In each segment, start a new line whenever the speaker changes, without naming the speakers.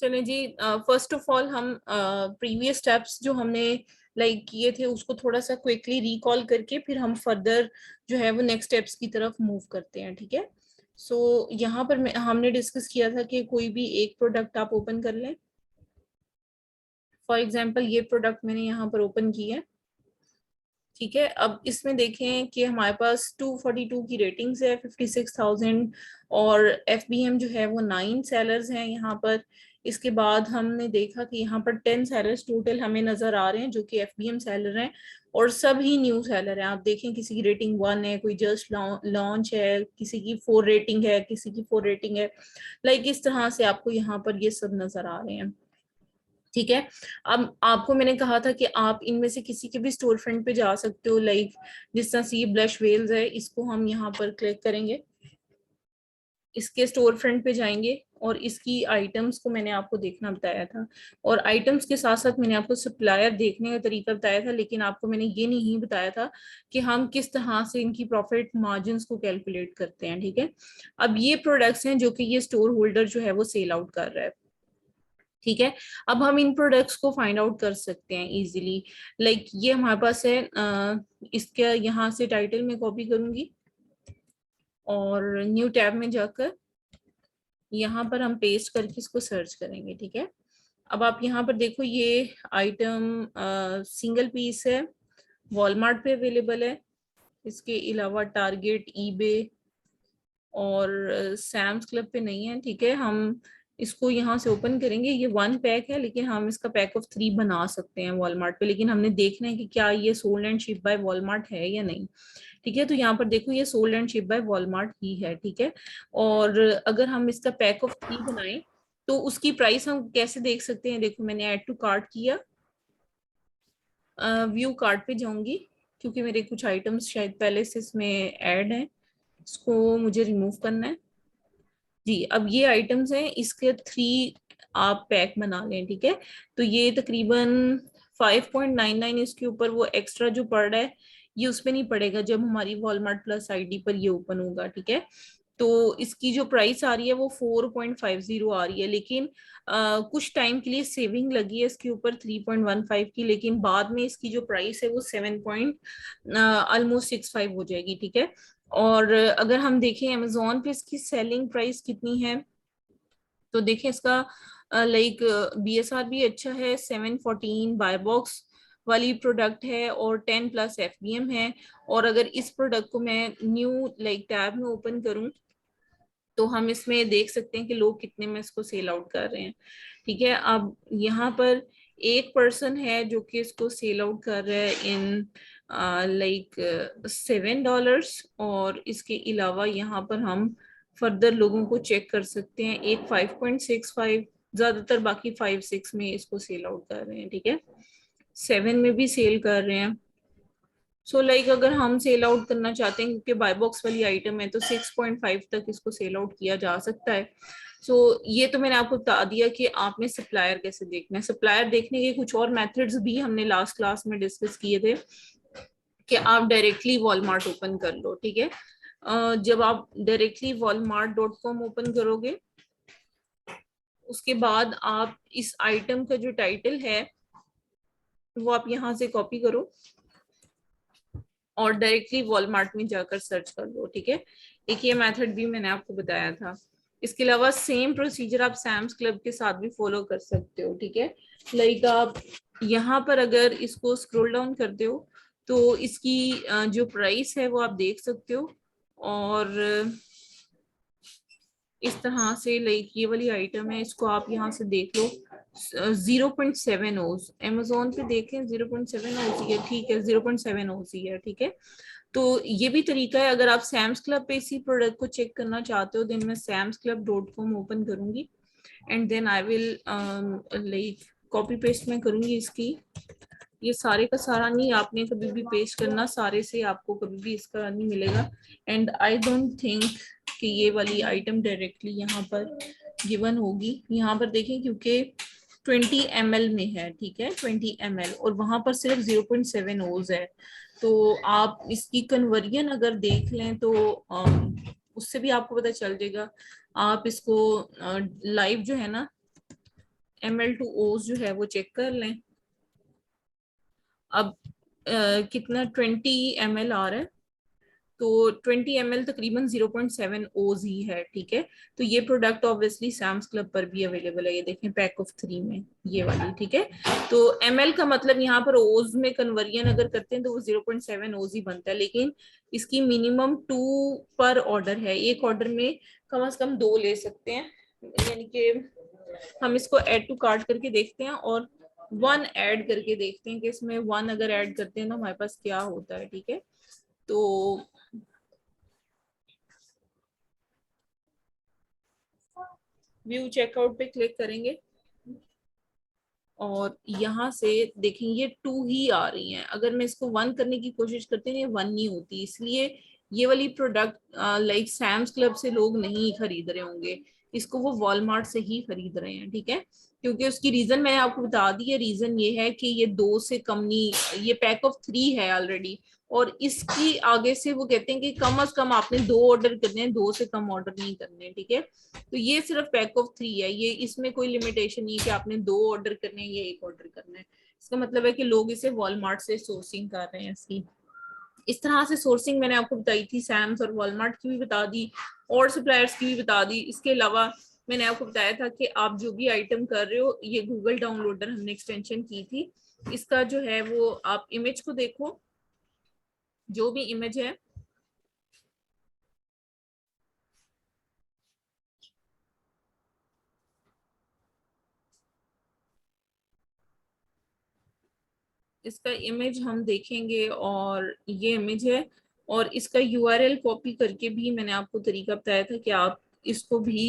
चले जी, first of all हम previous steps जो हमने किए थे उसको थोड़ा सा क्विकली रिकॉल करके फिर हम फर्दर जो है वो नेक्स्ट स्टेप्स की तरफ मूव करते हैं, ठीक है। सो यहाँ पर हमने डिस्कस किया था कि कोई भी एक प्रोडक्ट आप ओपन कर लें। फॉर एग्जांपल ये प्रोडक्ट मैंने यहाँ पर ओपन की है, ठीक है। अब इसमें देखें कि हमारे पास 242 की रेटिंग्स है, 56,000, और FBM जो है वो 9 सेलर्स हैं यहाँ पर। इसके बाद हमने देखा कि यहाँ पर 10 सेलर्स टोटल हमें नजर आ रहे हैं जो कि FBM सेलर हैं, और सभी न्यू सेलर हैं। आप देखें किसी की रेटिंग 1 है, कोई जस्ट लॉन्च है, किसी की 4 रेटिंग है, किसी की 4 रेटिंग है। इस तरह से आपको यहाँ पर ये सब नजर आ रहे हैं, ठीक है। अब आपको मैंने कहा था कि आप इनमें से किसी के भी स्टोर फ्रंट पे जा सकते हो, जिस तरह से ये ब्लश वेल्स है, इसको हम यहाँ पर क्लिक करेंगे, इसके स्टोर फ्रंट पे जाएंगे और इसकी आइटम्स को मैंने आपको देखना बताया था, और आइटम्स के साथ साथ मैंने आपको सप्लायर देखने का तरीका बताया था, लेकिन आपको मैंने ये नहीं बताया था कि हम किस तरह से इनकी प्रॉफिट मार्जिन को कैलकुलेट करते हैं, ठीक है। अब ये प्रोडक्ट्स हैं जो कि ये स्टोर होल्डर जो है वो सेल आउट कर रहा है, ठीक है। अब हम इन प्रोडक्ट्स को फाइंड आउट कर सकते हैं इजीली। ये हमारे पास है, इसके यहाँ से टाइटल में कॉपी करूंगी और न्यू टैब में जाकर यहाँ पर हम पेस्ट करके इसको सर्च करेंगे, ठीक है। अब आप यहाँ पर देखो, ये आइटम सिंगल पीस है, वॉलमार्ट पे अवेलेबल है। इसके अलावा टारगेट, ईबे और सैम्स क्लब पे नहीं है, ठीक है। हम इसको यहाँ से ओपन करेंगे, ये 1 पैक है, लेकिन हम इसका पैक ऑफ 3 बना सकते हैं वॉलमार्ट पे, लेकिन हमने देखना है कि क्या ये sold and ship by Walmart है या नहीं, ठीक है। तो यहाँ पर देखो ये sold and ship by Walmart ही है, ठीक है। और अगर हम इसका पैक ऑफ 3 बनाएं तो उसकी प्राइस हम कैसे देख सकते हैं? देखो मैंने ऐड टू कार्ट किया, व्यू कार्ट पे जाऊंगी, क्योंकि मेरे कुछ आइटम्स शायद पहले से इसमें ऐड हैं, इसको मुझे रिमूव करना है जी। अब ये आइटम्स हैं, इसके 3 आप पैक बना लें, ठीक है। तो ये तकरीबन 5.99 इसके ऊपर वो एक्स्ट्रा जो पड़ रहा है ये उसमें नहीं पड़ेगा जब हमारी वॉलमार्ट प्लस आईडी पर ये ओपन होगा, ठीक है। तो इसकी जो प्राइस आ रही है वो 4.50 आ रही है, लेकिन कुछ टाइम के लिए सेविंग लगी है इसके ऊपर 3.15 की, लेकिन बाद में इसकी जो प्राइस है वो 7 पॉइंट ऑलमोस्ट 65 हो जाएगी, ठीक है। और अगर हम देखें अमेजोन पे इसकी सेलिंग प्राइस कितनी है, तो देखें इसका BSR भी अच्छा है, 714 बाय बॉक्स वाली प्रोडक्ट है, और 10 प्लस FBM है। और अगर इस प्रोडक्ट को मैं न्यू टैब में ओपन करूं तो हम इसमें देख सकते हैं कि लोग कितने में इसको सेल आउट कर रहे हैं, ठीक है। अब यहाँ पर एक पर्सन है जो कि इसको सेल आउट कर रहा है इन $7, और इसके अलावा यहाँ पर हम फर्दर लोगों को चेक कर सकते हैं, एक 5.65, ज्यादातर बाकी 5-6 में इसको सेल आउट कर रहे हैं, ठीक है। 7 में भी सेल कर रहे हैं। सो अगर हम सेल आउट करना चाहते हैं, क्योंकि बाय बॉक्स वाली आइटम है, तो 6.5 तक इसको सेल आउट किया जा सकता है। सो ये तो मैंने आपको बता दिया कि आपने सप्लायर कैसे देखना है। सप्लायर देखने के कुछ और मेथड्स भी हमने लास्ट क्लास में डिस्कस किए थे, कि आप डायरेक्टली वॉलमार्ट ओपन कर लो, ठीक है। जब आप डायरेक्टली walmart.com ओपन करोगे, उसके बाद आप इस आइटम का जो टाइटल है वो आप यहाँ से कॉपी करो और डायरेक्टली वॉलमार्ट में जाकर सर्च कर लो, ठीक है। एक ये मेथड भी मैंने आपको बताया था। इसके अलावा सेम प्रोसीजर आप सैम्स क्लब के साथ भी फॉलो कर सकते हो, ठीक है। आप यहाँ पर अगर इसको स्क्रॉल डाउन करते हो तो इसकी जो प्राइस है वो आप देख सकते हो, और इस तरह से ये वाली आइटम है, इसको आप यहाँ से देख लो, 0.7 ओज। अमेजोन पे देखें 0.7 ओज ही है, ठीक है, 0.7 ओज ही है, ठीक है। तो ये भी तरीका है। अगर आप सैम्स क्लब पे इसी प्रोडक्ट को चेक करना चाहते हो, देन मैं samsclub.com ओपन करूंगी, and then I will copy paste में करूंगी इसकी। ये सारे का सारा नहीं आपने कभी भी पेस्ट करना, सारे से आपको कभी भी इसका नहीं मिलेगा। एंड आई डोंट थिंक कि ये वाली आइटम डायरेक्टली यहाँ पर गिवन होगी। यहाँ पर देखें क्योंकि 20 ml में है, ठीक है, 20 ml, और वहां पर सिर्फ 0.7 ओज है। तो आप इसकी कन्वर्जन अगर देख लें तो उससे भी आपको पता चल जाएगा। आप इसको लाइव जो है ना ml टू ओज जो है वो चेक कर लें। अब कितना 20 ml आ रहा है, तो 20 ml तकरीबन 0.7 ओज ही है, ठीक है। तो ये प्रोडक्ट ऑब्वियसली सैम्स क्लब पर भी अवेलेबल है, ये देखें पैक ऑफ 3 में ये वाली, ठीक है। तो ml का मतलब यहाँ पर ओज में कन्वर्जन अगर करते हैं तो वो 0.7 ओज ही बनता है, लेकिन इसकी मिनिमम 2 पर ऑर्डर है, एक ऑर्डर में कम से कम 2 ले सकते हैं। यानी कि हम इसको ऐड टू कार्ट करके देखते हैं और 1 ऐड करके देखते हैं कि इसमें 1 अगर ऐड करते हैं तो हमारे पास क्या होता है, ठीक है। तो व्यू चेकआउट पे क्लिक करेंगे और यहाँ से देखेंगे ये 2 ही आ रही हैं। अगर मैं इसको 1 करने की कोशिश करती हूँ ये 1 नहीं होती, इसलिए ये वाली प्रोडक्ट लाइक सैम्स क्लब से लोग नहीं खरीद रहे होंगे, इसको वो वॉलमार्ट से ही खरीद रहे हैं, ठीक है। क्योंकि उसकी रीजन मैंने आपको बता दी है, रीजन ये है कि ये 2 से कम नहीं, ये पैक ऑफ 3 है ऑलरेडी, और इसकी आगे से वो कहते हैं कि कम से कम आपने 2 ऑर्डर करने हैं, 2 से कम ऑर्डर नहीं करने, ठीक है। तो ये सिर्फ पैक ऑफ 3 है, ये इसमें कोई लिमिटेशन नहीं है कि आपने 2 ऑर्डर करने हैं या 1 ऑर्डर करना है। इसका मतलब है कि लोग इसे वॉलमार्ट से सोर्सिंग कर रहे हैं इसकी। इस तरह से सोर्सिंग मैंने आपको बताई थी, सैम्स और वॉलमार्ट की भी बता दी और सप्लायर्स की भी बता दी। इसके अलावा मैंने आपको बताया था कि आप जो भी आइटम कर रहे हो, ये गूगल डाउनलोडर हमने एक्सटेंशन की थी, इसका जो है वो आप इमेज को देखो, जो भी इमेज है इसका इमेज हम देखेंगे, और ये इमेज है, और इसका यूआरएल कॉपी करके भी मैंने आपको तरीका बताया था कि आप इसको भी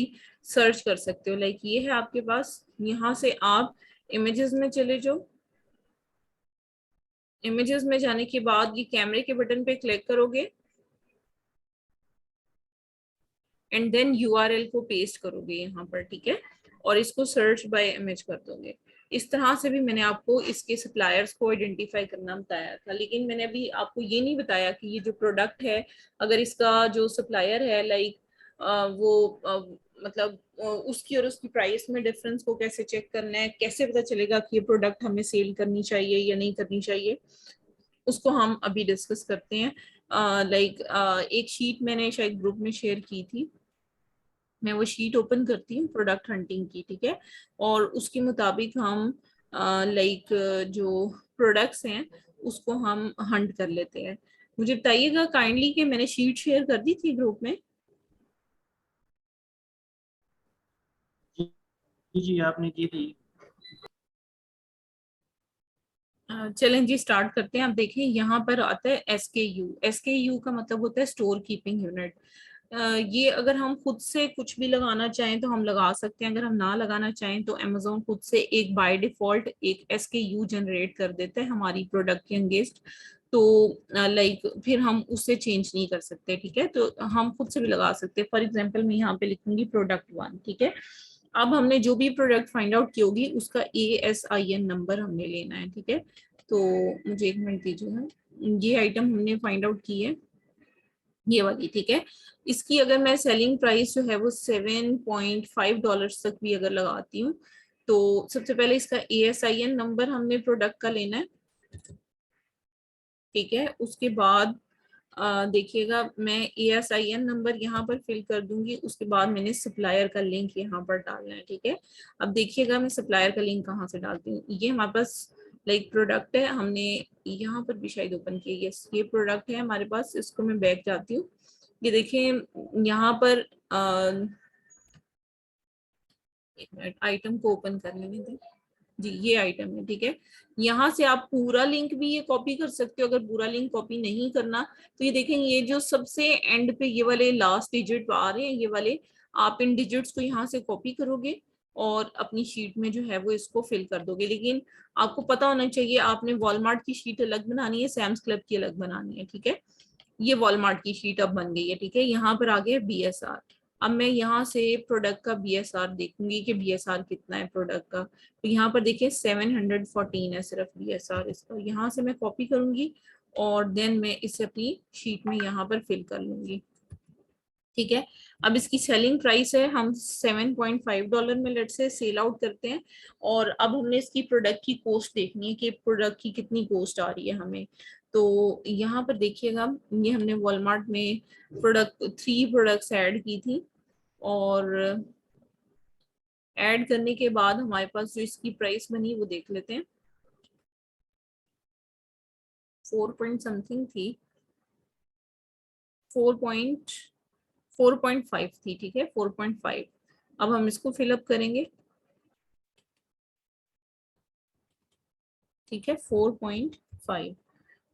सर्च कर सकते हो। लाइक ये है आपके पास, यहाँ से आप इमेजेस में चले जाओ, इमेजेस में जाने के बाद ये कैमरे के बटन पे क्लिक करोगे एंड देन यूआरएल को पेस्ट करोगे यहाँ पर, ठीक है, और इसको सर्च बाय इमेज कर दोगे। इस तरह से भी मैंने आपको इसके सप्लायर्स को आइडेंटिफाई करना बताया था, लेकिन मैंने अभी आपको ये नहीं बताया कि ये जो प्रोडक्ट है, अगर इसका जो सप्लायर है लाइक वो मतलब उसकी और उसकी प्राइस में डिफरेंस को कैसे चेक करना है, कैसे पता चलेगा कि ये प्रोडक्ट हमें सेल करनी चाहिए या नहीं करनी चाहिए, उसको हम अभी डिस्कस करते हैं। लाइक एक शीट मैंने शायद ग्रुप में शेयर की थी, मैं वो शीट ओपन करती हूँ प्रोडक्ट हंटिंग की, ठीक है, और उसके मुताबिक हम लाइक जो प्रोडक्ट्स हैं उसको हम हंट कर लेते हैं। मुझे बताइएगा काइंडली कि मैंने शीट शेयर कर दी थी ग्रुप में।
जी जी आपने की थी।
चलें जी स्टार्ट करते हैं। आप देखें यहाँ पर आता है SKU, SKU का मतलब होता है स्टोर कीपिंग यूनिट। ये अगर हम खुद से कुछ भी लगाना चाहें तो हम लगा सकते हैं, अगर हम ना लगाना चाहें तो अमेजोन खुद से एक बाय डिफॉल्ट एक SKU जनरेट कर देता है हमारी प्रोडक्ट के अगेंस्ट। तो लाइक फिर हम उससे चेंज नहीं कर सकते, ठीक है, तो हम खुद से भी लगा सकते हैं। फॉर एग्जांपल मैं यहाँ पे लिखूंगी प्रोडक्ट 1, ठीक है। अब हमने जो भी प्रोडक्ट फाइंड आउट की होगी उसका ASIN नंबर हमने लेना है, ठीक है। तो मुझे 1 मिनट दीजिएगा, ये आइटम हमने फाइंड आउट की है, ये वाली, ठीक है। इसकी अगर मैं सेलिंग प्राइस जो है वो $7.5 तक भी अगर लगाती हूँ, तो सबसे पहले इसका ASIN नंबर हमने प्रोडक्ट का लेना है, ठीक है। उसके बाद देखिएगा मैं ASIN नंबर यहाँ पर फिल कर दूंगी, उसके बाद मैंने सप्लायर का लिंक यहाँ पर डालना है, ठीक है। अब देखिएगा मैं सप्लायर का लिंक कहाँ से डालती हूँ, ये हमारे पास लाइक प्रोडक्ट है, हमने यहाँ पर भी शायद ओपन किया, यस ये प्रोडक्ट है हमारे पास। इसको मैं बैक जाती हूँ, ये देखें यहाँ पर एक मिनट आइटम को ओपन कर लेने दें जी, ये आइटम है, ठीक है। यहाँ से आप पूरा लिंक भी ये कॉपी कर सकते हो, अगर पूरा लिंक कॉपी नहीं करना तो ये देखें ये जो सबसे एंड पे ये वाले लास्ट डिजिट आ रहे हैं, ये वाले आप इन डिजिट्स को यहाँ से कॉपी करोगे और अपनी शीट में जो है वो इसको फिल कर दोगे। लेकिन आपको पता होना चाहिए आपने वॉलमार्ट की शीट अलग बनानी है, सैम्स क्लब की अलग बनानी है, ठीक है। ये वॉलमार्ट की शीट अब बन गई है, ठीक है। यहाँ पर आ गया BSR। अब मैं यहाँ से प्रोडक्ट का BSR देखूंगी कि BSR कितना है प्रोडक्ट का, तो यहाँ पर देखिए 714 है सिर्फ BSR इसका। यहाँ से मैं कॉपी करूंगी और देन मैं इसे अपनी शीट में यहाँ पर फिल कर लूंगी, ठीक है। अब इसकी सेलिंग प्राइस है, हम $7.5 में लेट से सेल आउट करते हैं। और अब हमने इसकी प्रोडक्ट की कॉस्ट देखनी है कि प्रोडक्ट की कितनी कॉस्ट आ रही है हमें। तो यहाँ पर देखिएगा, ये हमने वॉलमार्ट में प्रोडक्ट 3 प्रोडक्ट्स ऐड की थी, और ऐड करने के बाद हमारे पास जो इसकी प्राइस बनी वो देख लेते हैं। 4 पॉइंट समथिंग थी, 4.5 थी, ठीक है, 4.5। अब हम इसको फिलअप करेंगे, ठीक है, 4.5।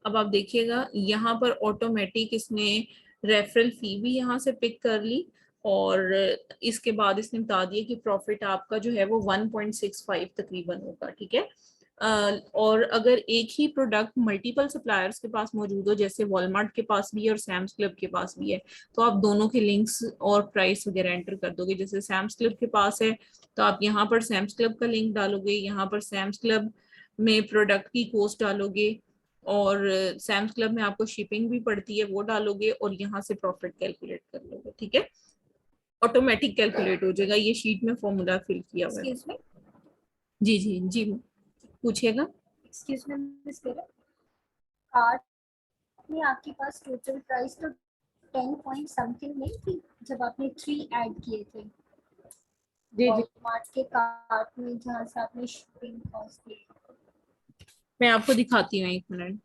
अब आप देखिएगा यहाँ पर ऑटोमेटिक इसने रेफरल फी भी यहाँ से पिक कर ली, और इसके बाद इसने बता दिया कि प्रॉफिट आपका जो है वो 1.65 तकरीबन होगा, ठीक है। और अगर एक ही प्रोडक्ट मल्टीपल सप्लायर्स के पास मौजूद हो, जैसे वॉलमार्ट के पास भी है और सैम्स क्लब के पास भी है, तो आप दोनों के लिंक्स और प्राइस वगैरह एंटर कर दोगे। जैसे सैम्स क्लब के पास है तो आप यहाँ पर सैम्स क्लब का लिंक डालोगे, यहाँ पर सैम्स क्लब में प्रोडक्ट की कॉस्ट डालोगे, और सैम्स क्लब में आपको शिपिंग भी पड़ती है वो डालोगे, और यहाँ से प्रॉफिट कैलकुलेट कर लोगे, ठीक है। ऑटोमेटिक कैलकुलेट हो जाएगा, ये शीट में फॉर्मूला फिल किया हुआ है। जी जी जी, पूछिएगा।
एक्सक्यूज मी मिस मेरा कार्ट में आपके पास टोटल प्राइस तो 10 पॉइंट समथिंग नहीं थी जब आपने 3 ऐड किए थे
जी जी,
वॉलमार्ट के कार्ट में, जहाँ से आपने शिपिंग कॉस्ट ली?
मैं आपको दिखाती हूँ, 1 मिनट।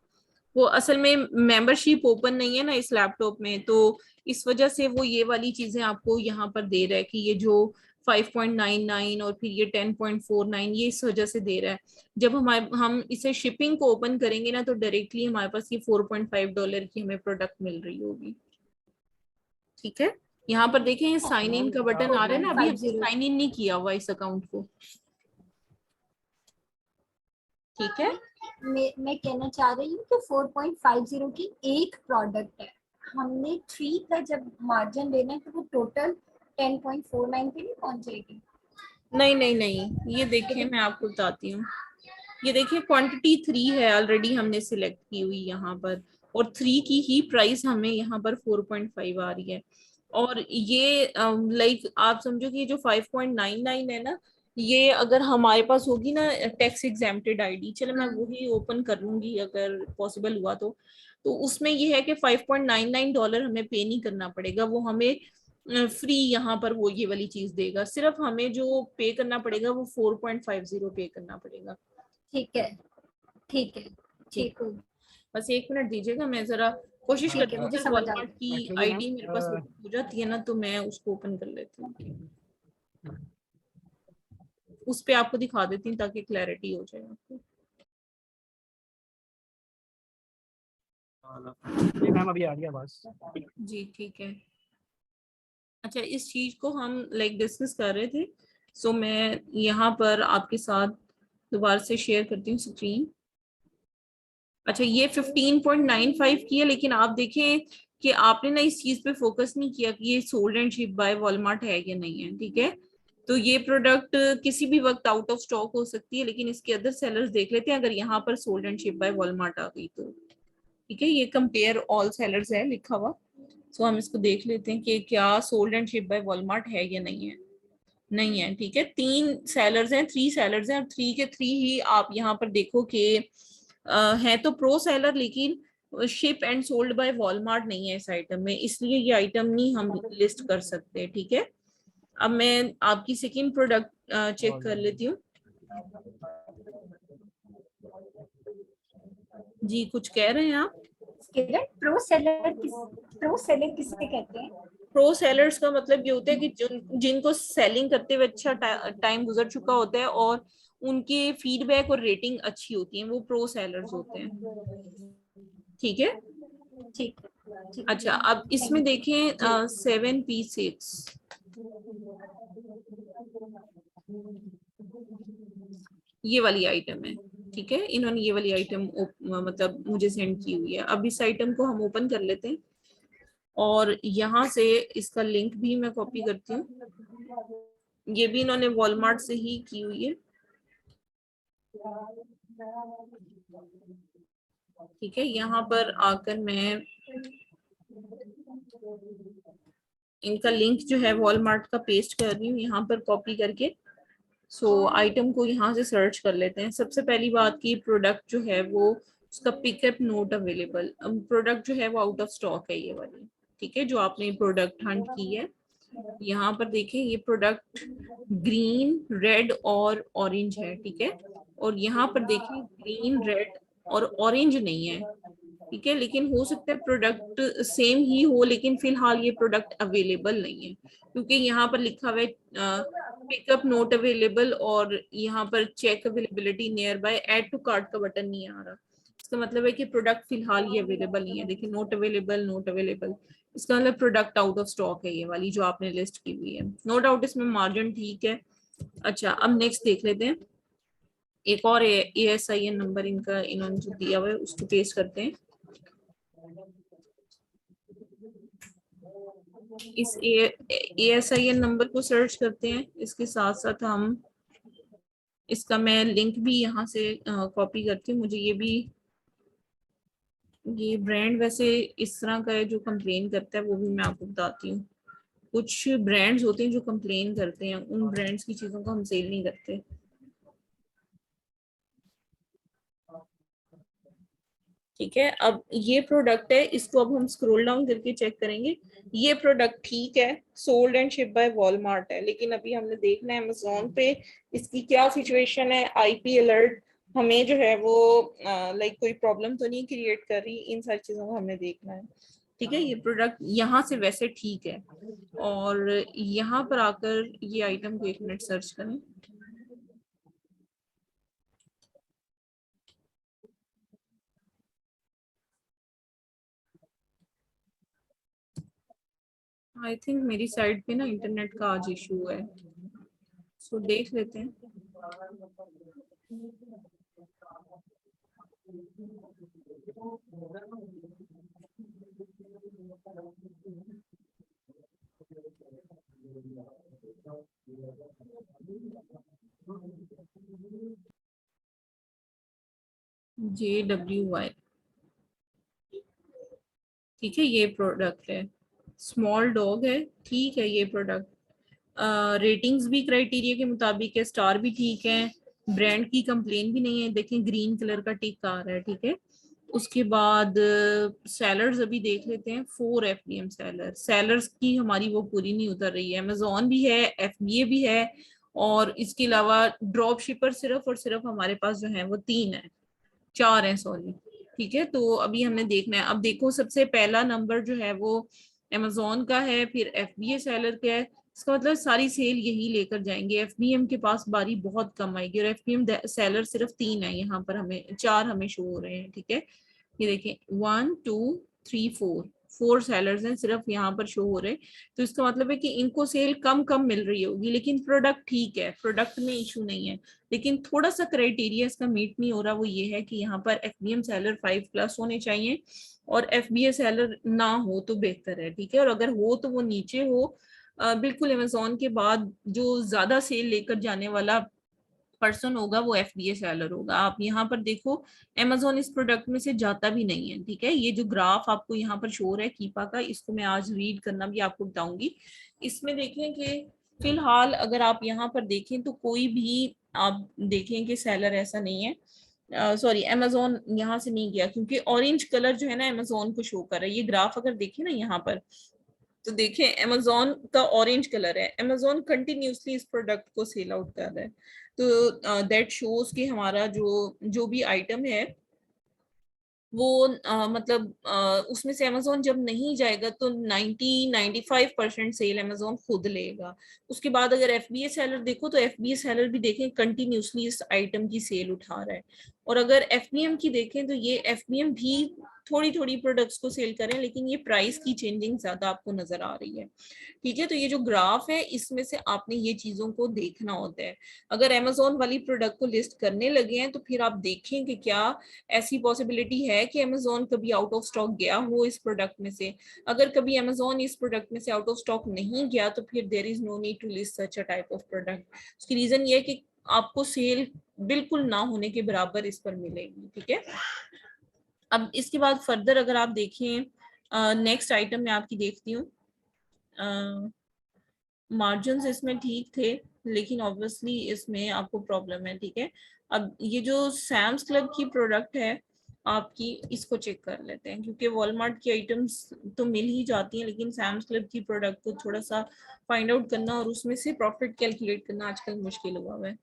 वो असल में मेंबरशिप ओपन नहीं है ना इस लैपटॉप में, तो इस वजह से वो ये वाली चीजें आपको यहाँ पर दे रहा है कि ये जो 5.99 और फिर ये 10.49, ये इस वजह से दे रहा है। जब हम इसे शिपिंग को ओपन करेंगे ना, तो डायरेक्टली हमारे पास ये $4.5 की हमें प्रोडक्ट मिल रही होगी, ठीक है। यहाँ पर देखें, ये साइन इन का बटन आ रहा है ना, अभी हमने
4.50
साइन इन नहीं किया हुआ इस अकाउंट को, ठीक है।
मैं कहना चाह रही हूँ कि 4.50 की एक प्रोडक्ट है, हमने 3 का जब मार्जिन लेना है तो वो टोटल 10.49 पे नहीं पहुंच जाएगी?
नहीं नहीं नहीं, ये देखिए
लेकिन
मैं आपको बताती हूँ। ये देखिए क्वांटिटी 3 है, ऑलरेडी हमने सिलेक्ट की हुई यहाँ पर, और 3 की ही प्राइस हमें यहाँ पर 4.5 आ रही है। और ये लाइक आप समझो कि ये जो 5.99 है ना, ये अगर हमारे पास होगी ना टैक्स एग्जेम्प्टेड आईडी, चलो मैं वही ओपन कर लूंगी अगर पॉसिबल हुआ तो उसमें ये है कि $5.99 हमें पे नहीं करना पड़ेगा, वो हमें फ्री यहाँ पर वो ये वाली चीज देगा। सिर्फ हमें जो पे करना पड़ेगा वो 4.50 पे करना पड़ेगा।
ठीक है, ठीक है,
ठीक,
ठीक हो,
बस 1 मिनट दीजिएगा, मैं जरा कोशिश
ठीक
करती
है,
हूँ
मुझे
अगर
समझ आ
वॉलमार्ट
गया।
की आईडी मेरे पास हो जाती है ना तो मैं उसको ओपन कर लेती हूँ, उस पे आपको दिखा देती हूँ ताकि क्लैरिटी हो जाए आपको।
मैम अभी आ गया बस।
जी ठीक है। अच्छा, इस चीज को हम लाइक डिस्कस कर रहे थे, सो मैं यहाँ पर आपके साथ दोबारा से शेयर करती हूँ स्क्रीन। अच्छा, ये 15.95 की है, लेकिन आप देखें कि आपने ना इस चीज पे फोकस नहीं किया कि ये sold and ship by Walmart है या नहीं है, ठीक है। तो ये प्रोडक्ट किसी भी वक्त आउट ऑफ स्टॉक हो सकती है, लेकिन इसके अदर सेलर्स देख लेते हैं, अगर यहाँ पर sold and ship by Walmart आ गई तो, ठीक है। ये कंपेयर ऑल सेलर्स है लिखा हुआ, सो हम इसको देख लेते हैं कि क्या sold and ship by Walmart है या नहीं है। नहीं है, ठीक है। 3 सेलर्स हैं, 3 सेलर्स हैं, और 3 के 3 ही आप यहाँ पर देखो कि है तो प्रो सेलर, लेकिन ship and sold by Walmart नहीं है इस आइटम में, इसलिए ये आइटम नहीं हम लिस्ट कर सकते, ठीक है। अब मैं आपकी सेकंड प्रोडक्ट चेक कर लेती हूँ। जी, कुछ कह रहे हैं आप?
प्रो सेलर किससे कहते हैं?
प्रो सेलर्स का मतलब ये होता है कि जिनको सेलिंग करते हुए अच्छा टाइम गुजर चुका होता है और उनके फीडबैक और रेटिंग अच्छी होती है, वो प्रो सेलर्स होते हैं, ठीक है।
ठीक है, ठीक
अच्छा,
है,
अब इसमें
थैंक यू जी।
देखें 7P6, ये वाली आइटम है, ठीक है। इन्होंने ये वाली आइटम मतलब मुझे सेंड की हुई है। अब इस आइटम को हम ओपन कर लेते हैं, और यहाँ से इसका लिंक भी मैं कॉपी करती हूँ, ये भी इन्होंने वॉलमार्ट से ही की हुई है, ठीक है। यहाँ पर आकर मैं इनका लिंक जो है वॉलमार्ट का पेस्ट कर रही हूँ यहाँ पर कॉपी करके। सो आइटम को यहाँ से सर्च कर लेते हैं। सबसे पहली बात की प्रोडक्ट जो है वो उसका पिकअप नोट अवेलेबल, प्रोडक्ट जो है वो आउट ऑफ स्टॉक है ये वाली, ठीक है, जो आपने प्रोडक्ट हंट की है। यहाँ पर देखें ये प्रोडक्ट ग्रीन, रेड और ऑरेंज है, ठीक है, और यहाँ पर देखें ग्रीन, रेड और ऑरेंज नहीं है, ठीक है, लेकिन हो सकता है प्रोडक्ट सेम ही हो, लेकिन फिलहाल ये प्रोडक्ट अवेलेबल नहीं है क्योंकि यहाँ पर लिखा हुआ है पिकअप नोट अवेलेबल और यहाँ पर check availability nearby, add to cart का बटन नहीं आ रहा। इसका मतलब है कि प्रोडक्ट फिलहाल ये अवेलेबल नहीं है। देखिए नोट अवेलेबल, नोट अवेलेबल, इसका मतलब प्रोडक्ट आउट ऑफ स्टॉक है ये वाली जो आपने लिस्ट की हुई है। नो डाउट इसमें मार्जिन ठीक है। अच्छा अब नेक्स्ट देख लेते हैं। एक और ASIN नंबर इनका इन्होंने जो दिया हुआ है उसको पेस्ट करते हैं। इस ASIN नंबर को सर्च करते हैं। इसके साथ साथ हम इसका मैं लिंक भी यहाँ से कॉपी करती हूँ। मुझे ये ब्रांड वैसे इस तरह का है जो कंप्लेन करता है, वो भी मैं आपको बताती हूँ। कुछ ब्रांड्स होते हैं जो कंप्लेन करते हैं, उन ब्रांड्स की चीजों को हम सेल नहीं करते। ठीक है, अब ये प्रोडक्ट है, इसको अब हम स्क्रॉल डाउन करके चेक करेंगे। ये प्रोडक्ट ठीक है, sold and ship by Walmart है, लेकिन अभी हमने देखना है अमेज़न पे इसकी क्या सिचुएशन है। IP अलर्ट हमें जो है वो लाइक कोई प्रॉब्लम तो नहीं क्रिएट कर रही, इन सारी चीजों को हमने देखना है। ठीक है, ये प्रोडक्ट यहाँ से वैसे ठीक है, और यहाँ पर आकर ये आइटम को 1 मिनट सर्च करें। आई थिंक मेरी साइड पे ना इंटरनेट का आज इशू है, सो देख लेते हैं। JWY, ठीक है, ये प्रोडक्ट है, स्मॉल डॉग है, ठीक है। ये प्रोडक्ट रेटिंग्स भी क्राइटेरिया के मुताबिक है, स्टार भी ठीक है, ब्रांड की कंप्लेन भी नहीं है। देखें ग्रीन कलर का टिक आ रहा है, ठीक है। उसके बाद सेलर्स अभी देख लेते हैं। 4 FBM सेलर्स की हमारी वो पूरी नहीं उतर रही है। अमेज़न भी है, FBA भी है, और इसके अलावा ड्रॉप शिपर सिर्फ और सिर्फ हमारे पास जो है वो 4 है, सॉरी, ठीक है। तो अभी हमने देखना है। अब देखो सबसे पहला नंबर जो है वो अमेज़न का है, फिर FBA सेलर का है। इसका मतलब सारी सेल यही लेकर जाएंगे। FBM के पास बारी बहुत कम आएगी, और FBM सेलर सिर्फ 3 है, यहाँ पर हमें 4 हमें शो हो रहे हैं, ठीक है। ये देखें 1 2 3 4 सेलर्स हैं सिर्फ यहाँ पर शो हो रहे। तो इसका मतलब है कि इनको सेल कम कम मिल रही होगी, लेकिन प्रोडक्ट ठीक है, प्रोडक्ट में इशू नहीं है। लेकिन थोड़ा सा क्राइटेरिया इसका मीट नहीं हो रहा, वो ये है कि यहाँ पर FBM सेलर 5+ होने चाहिए, और FBA सेलर ना हो तो बेहतर है, ठीक है। और अगर हो तो वो नीचे हो। बिल्कुल अमेज़न के बाद जो ज्यादा सेल लेकर जाने वाला पर्सन होगा वो FBA सेलर होगा। आप यहाँ पर देखो अमेज़न इस प्रोडक्ट में से जाता भी नहीं है, ठीक है। ये जो ग्राफ आपको यहाँ पर शो है कीपा का, इसको मैं आज रीड करना भी आपको बताऊंगी। इसमें देखें कि फिलहाल अगर आप यहाँ पर देखें तो कोई भी आप देखें कि सेलर ऐसा नहीं है। सॉरी, अमेज़न यहाँ से नहीं गया, क्योंकि ऑरेंज कलर जो है ना अमेज़न को शो कर रहा है। ये ग्राफ अगर देखें ना यहाँ पर, तो देखें अमेज़न का ऑरेंज कलर है। अमेज़न कंटिन्यूसली इस प्रोडक्ट को सेल आउट कर रहा है। तो दैट शोज कि हमारा जो जो भी आइटम है वो मतलब उसमें से अमेज़न जब नहीं जाएगा तो 95% सेल अमेज़न खुद लेगा। उसके बाद अगर FBA सेलर देखो तो FBA सेलर भी देखें कंटिन्यूसली इस आइटम की सेल उठा रहा है। और अगर FBM की देखें तो ये FBM भी थोड़ी थोड़ी प्रोडक्ट्स को सेल करें, लेकिन ये प्राइस की चेंजिंग ज्यादा आपको नजर आ रही है, ठीक है। तो ये जो ग्राफ है इसमें से आपने ये चीजों को देखना होता है। अगर अमेज़न वाली प्रोडक्ट को लिस्ट करने लगे हैं तो फिर आप देखें कि क्या ऐसी पॉसिबिलिटी है कि अमेज़न कभी आउट ऑफ स्टॉक गया हो इस प्रोडक्ट में से। अगर कभी अमेज़न इस प्रोडक्ट में से आउट ऑफ स्टॉक नहीं गया तो फिर there is no need to list such a type of product. उसकी रीजन ये है कि आपको सेल बिल्कुल ना होने के बराबर इस पर मिलेगी, ठीक है। अब इसके बाद फर्दर अगर आप देखें नेक्स्ट आइटम मैं आपकी देखती हूँ। मार्जिन्स इसमें ठीक थे, लेकिन ऑब्वियसली इसमें आपको प्रॉब्लम है, ठीक है। अब ये जो सैम्स क्लब की प्रोडक्ट है आपकी, इसको चेक कर लेते हैं, क्योंकि वॉलमार्ट की आइटम्स तो मिल ही जाती हैं, लेकिन सैम्स क्लब की प्रोडक्ट को थोड़ा सा फाइंड आउट करना और उसमें से प्रॉफिट कैलकुलेट करना आजकल मुश्किल हुआ है।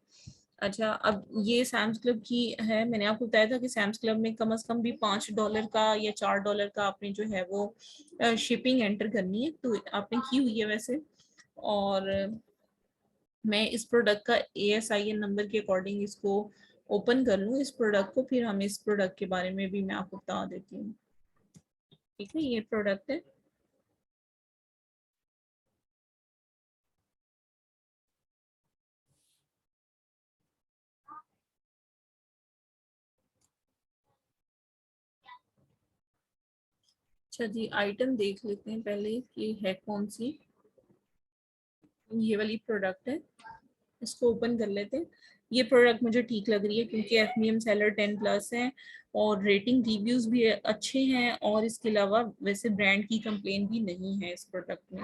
अच्छा, अब ये सैम्स क्लब की है, मैंने आपको बताया था कि सैम्स क्लब में कम से कम भी $5 का या $4 का आपने जो है वो शिपिंग एंटर करनी है, तो आपने की हुई है वैसे। और मैं इस प्रोडक्ट का ASIN नंबर के अकॉर्डिंग इसको ओपन कर लूँ इस प्रोडक्ट को, फिर हम इस प्रोडक्ट के बारे में भी मैं आपको बता देती हूँ। ठीक है, ये प्रोडक्ट है। अच्छा जी, आइटम देख लेते हैं पहले कि है कौन सी। ये वाली प्रोडक्ट है, इसको ओपन कर लेते हैं। ये प्रोडक्ट मुझे ठीक लग रही है क्योंकि FBM सेलर 10+ है और रेटिंग रिव्यूज भी अच्छे हैं, और इसके अलावा वैसे ब्रांड की कंप्लेन भी नहीं है इस प्रोडक्ट में।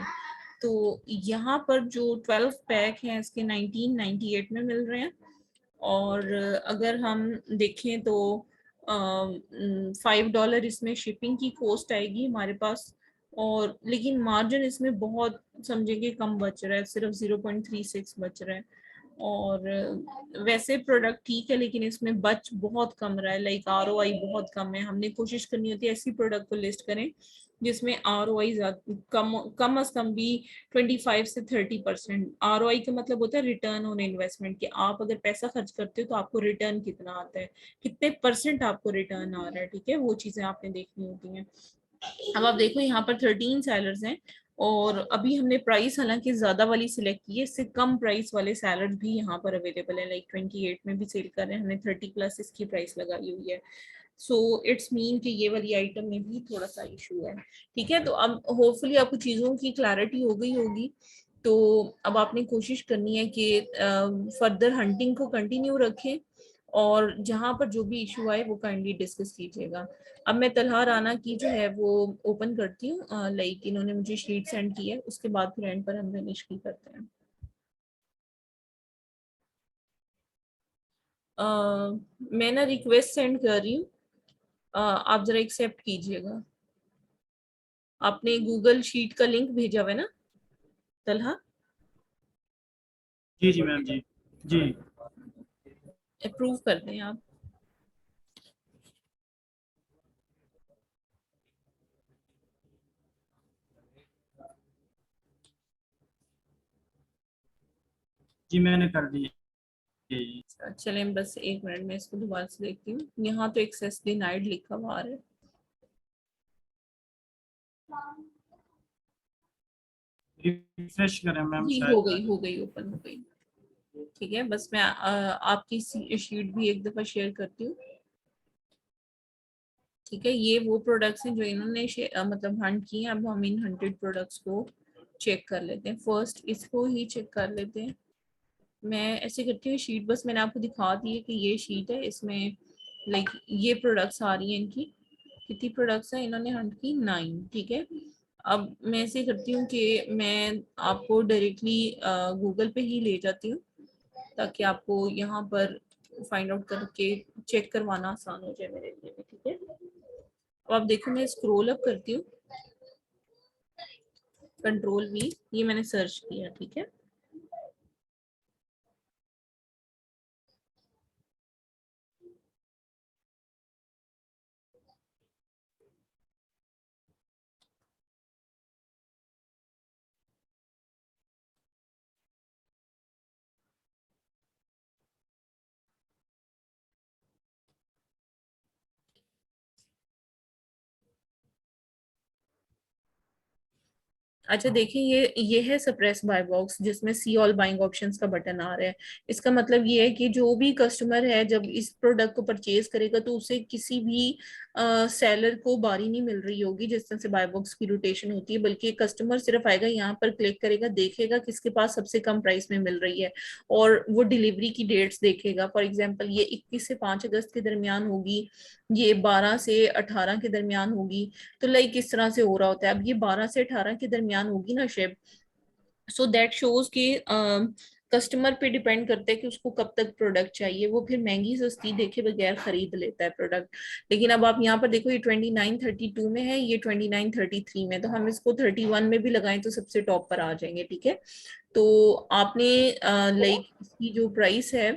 तो यहाँ पर जो 12 पैक हैं इसके 1998 में मिल रहे हैं, और अगर हम देखें तो $5 इसमें शिपिंग की कॉस्ट आएगी हमारे पास, और लेकिन मार्जिन इसमें बहुत समझेंगे कम बच रहा है, सिर्फ 0.36 बच रहा है। और वैसे प्रोडक्ट ठीक है, लेकिन इसमें बच बहुत कम रहा है, लाइक ROI बहुत कम है। हमने कोशिश करनी होती है ऐसी प्रोडक्ट को लिस्ट करें जिसमें ROI कम से कम भी 25 से 30%। ROI का मतलब होता है रिटर्न ऑन इन्वेस्टमेंट, कि आप अगर पैसा खर्च करते हो तो आपको रिटर्न कितना आता है, कितने % आपको रिटर्न आ रहा है, ठीक है, वो चीजें आपने देखनी होती हैं। अब आप देखो यहाँ पर 13 सेलर्स हैं, और अभी हमने प्राइस हालांकि ज्यादा वाली सिलेक्ट की है, इससे कम प्राइस वाले सैलड भी यहाँ पर अवेलेबल है, लाइक 28 में भी सेल कर रहे हैं, हमने 30+ इसकी प्राइस लगाई हुई है। सो इट्स मीन कि ये वाली आइटम में भी थोड़ा सा इशू है, ठीक है। तो अब होपफुली आपको चीज़ों की क्लैरिटी हो गई होगी। तो अब आपने कोशिश करनी है कि फर्दर हंटिंग को कंटिन्यू रखें, और जहाँ पर जो भी इशू आए वो काइंडली डिस्कस कीजिएगा। अब मैं तलहा राना की जो है वो ओपन करती हूँ, लाइक इन्होंने मुझे शीट सेंड की है, उसके बाद फिर एंड पर हम फिनिश की करते हैं। मैं ना रिक्वेस्ट सेंड कर रही हूँ, आप जरा एक्सेप्ट कीजिएगा। आपने गूगल शीट का लिंक भेजा हुआ है ना तलहा?
जी जी मैम जी जी।
अप्रूव कर दें आप।
जी मैंने कर दी। जी
चलें, बस 1 मिनट में इसको दोबारा से देखती हूँ। यहाँ तो एक्सेस डिनाइड लिखा हुआ आ रहा है।
रिफ्रेश करें मैम
जी,
शायद।
हो गई ओपन हो गई। ठीक है, बस मैं आपकी शीट भी एक दफा शेयर करती हूँ। ठीक है, ये वो प्रोडक्ट्स हैं जो इन्होंने मतलब हंट किए हैं। अब हम इन 100 प्रोडक्ट्स को चेक कर लेते हैं। फर्स्ट इसको ही चेक कर लेते हैं। मैं ऐसे करती हूँ, शीट बस मैंने आपको दिखा दी है कि ये शीट है, इसमें लाइक ये प्रोडक्ट्स आ रही हैं इनकी। कितनी प्रोडक्ट्स हैं इन्होंने हंट की? 9, ठीक है। अब मैं ऐसे करती हूँ कि मैं आपको डायरेक्टली गूगल पे ही ले जाती हूँ, ताकि आपको यहाँ पर फाइंड आउट करके चेक करवाना आसान हो जाए मेरे लिए, ठीक है। अब आप देखो, मैं स्क्रॉल अप करती हूँ, Ctrl+V, ये मैंने सर्च किया, ठीक है। अच्छा देखिए, ये है सप्रेस बाय बॉक्स, जिसमें सी ऑल बाइंग ऑप्शंस का बटन आ रहा है। इसका मतलब ये है कि जो भी कस्टमर है जब इस प्रोडक्ट को परचेज करेगा तो उसे किसी भी सेलर को बारी नहीं मिल रही होगी जिस तरह से बाय बॉक्स की रोटेशन होती है, बल्कि कस्टमर सिर्फ आएगा यहाँ पर, क्लिक करेगा, देखेगा किसके पास सबसे कम प्राइस में मिल रही है, और वो डिलीवरी की डेट्स देखेगा। फॉर एग्जाम्पल ये 21 से 5 अगस्त के दरमियान होगी, ये 12 से 18 के दरमियान होगी। तो लाइक इस तरह से हो रहा होता है। अब ये 12 से 18 के दरमियान होगी ना शिप, सो दैट शोज कि कस्टमर पे डिपेंड करता है कि उसको कब तक प्रोडक्ट चाहिए, वो फिर महंगी सस्ती देखे बगैर खरीद लेता है प्रोडक्ट। लेकिन अब आप यहाँ पर देखो ये 2932 में है, ये 2933 में, तो हम इसको 31 में भी लगाएं तो सबसे टॉप पर आ जाएंगे, ठीक है। तो आपने लाइक इसकी जो प्राइस है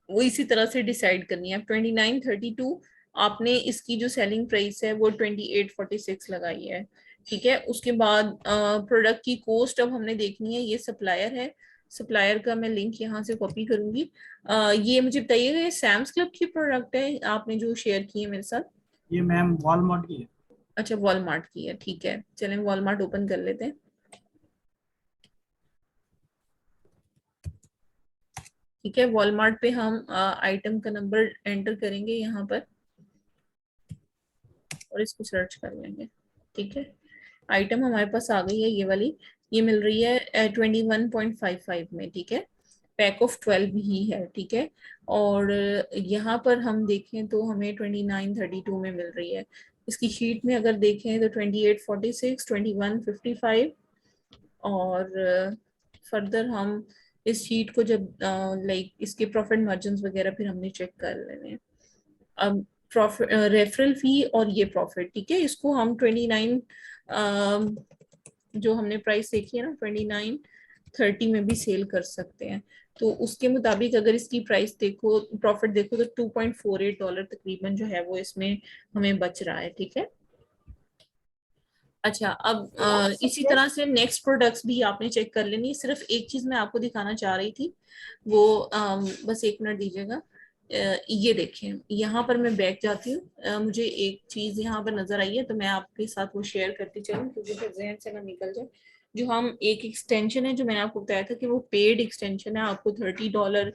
वो इसी तरह से डिसाइड करनी है। 2932 आपने इसकी जो सेलिंग प्राइस है वो 2846 लगाई है, ठीक है। उसके बाद प्रोडक्ट की कॉस्ट अब हमने देखनी है, ये सप्लायर है, सप्लायर का मैं लिंक यहाँ से कॉपी करूंगी। ये मुझे बताइएगा, ये सैम्स क्लब की प्रोडक्ट है आपने जो शेयर की है मेरे साथ?
ये मैम वॉलमार्ट की है।
अच्छा वॉलमार्ट की है, ठीक है, चलें वॉलमार्ट ओपन कर लेते हैं। ठीक है, वॉलमार्ट पे हम आइटम का नंबर एंटर करेंगे यहाँ पर और इसको सर्च कर लेंगे, ठीक है। आइटम हमारे पास आ गई है ये वाली, ये मिल रही है 21.55 में, ठीक है। पैक ऑफ 12 ही है, ठीक है। और यहाँ पर हम देखें तो हमें 2932 में मिल रही है। इसकी शीट में अगर देखें तो 2846, 2155, और फर्दर हम इस शीट को जब लाइक इसके प्रॉफिट मार्जिन वगैरह फिर हमने चेक कर लेने हैं। अब प्रॉफिट, रेफरल फी और ये प्रॉफिट, ठीक है, इसको हम 29 जो हमने प्राइस देखी है ना 2930 में भी सेल कर सकते हैं। तो उसके मुताबिक अगर इसकी प्राइस देखो, प्रॉफिट देखो, तो $2.48 तकरीबन जो है वो इसमें हमें बच रहा है, ठीक है। अच्छा, अब इसी तरह से नेक्स्ट प्रोडक्ट्स भी आपने चेक कर लेनी। सिर्फ एक चीज मैं आपको दिखाना चाह रही थी, वो बस एक मिनट दीजिएगा। ये देखें, यहाँ पर मैं बैक जाती हूँ, मुझे एक चीज यहाँ पर नजर आई है, तो मैं आपके साथ वो शेयर करती चलूँ क्योंकि फिर जहन से ना निकल जाए। जो हम एक एक्सटेंशन है, जो मैंने आपको बताया था कि वो पेड एक्सटेंशन है, आपको $30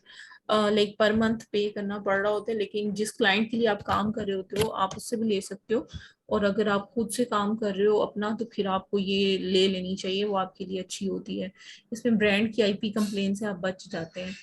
लाइक पर मंथ पे करना पड़ रहा होता है, लेकिन जिस क्लाइंट के लिए आप काम कर रहे होते हो आप उससे भी ले सकते हो। और अगर आप खुद से काम कर रहे हो अपना, तो फिर आपको ये ले लेनी चाहिए, वो आपके लिए अच्छी होती है। इसमें ब्रांड की आईपी कंप्लेन से आप बच जाते हैं।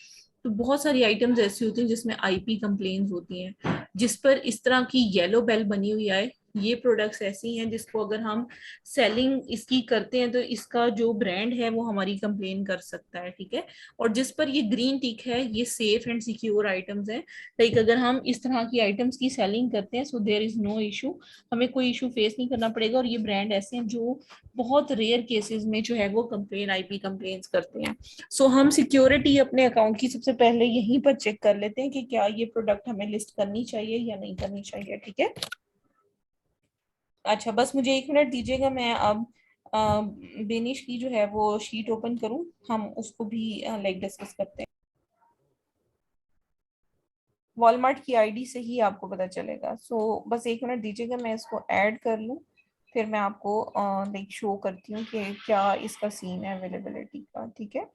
तो बहुत सारी आइटम्स ऐसी होती हैं जिसमें आईपी कंप्लेन्स होती हैं, जिस पर इस तरह की येलो बेल बनी हुई आए। ये प्रोडक्ट्स ऐसी हैं जिसको अगर हम सेलिंग इसकी करते हैं तो इसका जो ब्रांड है वो हमारी कंप्लेन कर सकता है, ठीक है। और जिस पर ये ग्रीन टिक है, ये सेफ एंड सिक्योर आइटम्स हैं। लाइक अगर हम इस तरह की आइटम्स की सेलिंग करते हैं, so there is no issue, हमें कोई इशू फेस नहीं करना पड़ेगा। और ये ब्रांड ऐसे हैं जो बहुत रेयर केसेस में जो है वो कंप्लेन, आईपी कंप्लेन्स करते हैं। सो हम सिक्योरिटी अपने अकाउंट की सबसे पहले यहीं पर चेक कर लेते हैं कि क्या ये प्रोडक्ट हमें लिस्ट करनी चाहिए या नहीं करनी चाहिए, ठीक है। अच्छा, बस मुझे एक मिनट दीजिएगा, मैं अब बेनिश की जो है वो शीट ओपन करूं, हम उसको भी लाइक डिस्कस करते हैं। वॉलमार्ट की आईडी से ही आपको पता चलेगा। सो बस एक मिनट दीजिएगा, मैं इसको ऐड कर लूं, फिर मैं आपको लाइक शो करती हूँ कि क्या इसका सीन है अवेलेबिलिटी का, ठीक है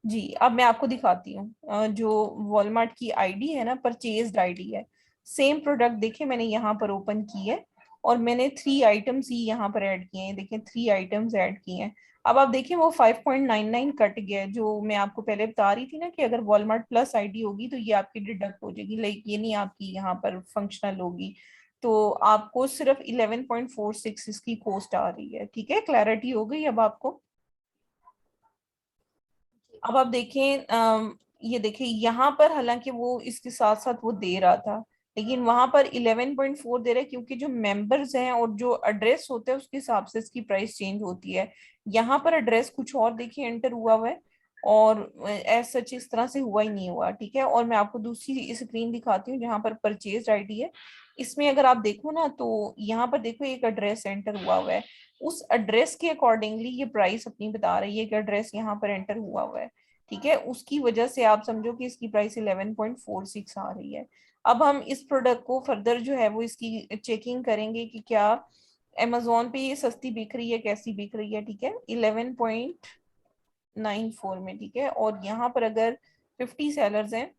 जी। अब मैं आपको दिखाती हूँ जो वॉलमार्ट की आईडी है ना, परचेज्ड आईडी है। सेम प्रोडक्ट देखे मैंने यहाँ पर ओपन की है और मैंने 3 आइटम्स ही यहाँ पर ऐड किए हैं, देखें 3 आइटम्स ऐड किए हैं। अब आप देखें वो 5.99 कट गया है, जो मैं आपको पहले बता रही थी ना कि अगर वॉलमार्ट प्लस आईडी होगी तो ये आपकी डिडक्ट हो जाएगी, लाइक ये नहीं आपकी यहाँ पर फंक्शनल होगी। तो आपको सिर्फ 11.46 इसकी कॉस्ट आ रही है, ठीक है। क्लैरिटी हो गई अब आपको? अब आप देखें ये देखें यहाँ पर, हालांकि वो इसके साथ साथ वो दे रहा था, लेकिन वहां पर 11.4 दे रहा है, क्योंकि जो मेंबर्स हैं और जो एड्रेस होता है उसके हिसाब से इसकी प्राइस चेंज होती है। यहाँ पर एड्रेस कुछ और देखिए एंटर हुआ हुआ है, और एज सच इस तरह से हुआ ही नहीं हुआ, ठीक है। और मैं आपको दूसरी स्क्रीन दिखाती हूँ जहाँ पर परचेज आईडी है। इसमें अगर आप देखो ना, तो यहाँ पर देखो एक एड्रेस एंटर हुआ हुआ है, उस एड्रेस के अकॉर्डिंगली ये प्राइस अपनी बता रही है कि एड्रेस यहाँ पर एंटर हुआ हुआ है, ठीक है। उसकी वजह से आप समझो कि इसकी प्राइस 11.46 आ रही है। अब हम इस प्रोडक्ट को फर्दर जो है वो इसकी चेकिंग करेंगे कि क्या अमेजोन पे ये सस्ती बिक रही है, कैसी बिक रही है, ठीक है। 11.94 में, ठीक है। और यहाँ पर अगर 50 सेलर्स हैं,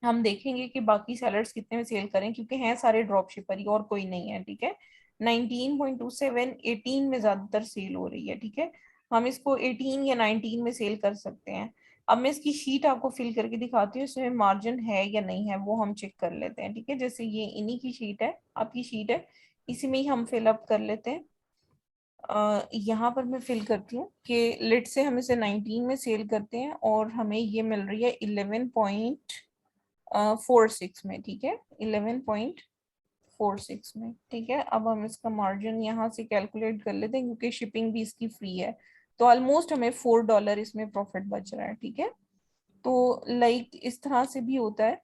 हम देखेंगे कि बाकी सेलर्स कितने में सेल करें, क्योंकि हैं सारे ड्रॉप शिपर ही और कोई नहीं है, ठीक है। 19.27 18 में ज्यादातर सेल हो रही है, ठीक है। हम इसको 18 या 19 में सेल कर सकते हैं। अब मैं इसकी शीट आपको फिल करके दिखाती हूँ, इसमें मार्जिन है या नहीं है वो हम चेक कर लेते हैं, ठीक है। जैसे ये इन्हीं की शीट है, आपकी शीट है, इसी में ही हम फिल अप कर लेते हैं। यहाँ पर मैं फिल करती हूँ कि लेट से हम इसे 19 में सेल करते हैं और हमें ये मिल रही है 11.46 में, ठीक है, 11.46 में, ठीक है। अब हम इसका मार्जिन यहाँ से कैलकुलेट कर लेते हैं क्योंकि शिपिंग भी इसकी फ्री है, तो ऑलमोस्ट हमें $4 इसमें प्रॉफिट बच रहा है, ठीक है। तो लाइक इस तरह से भी होता है।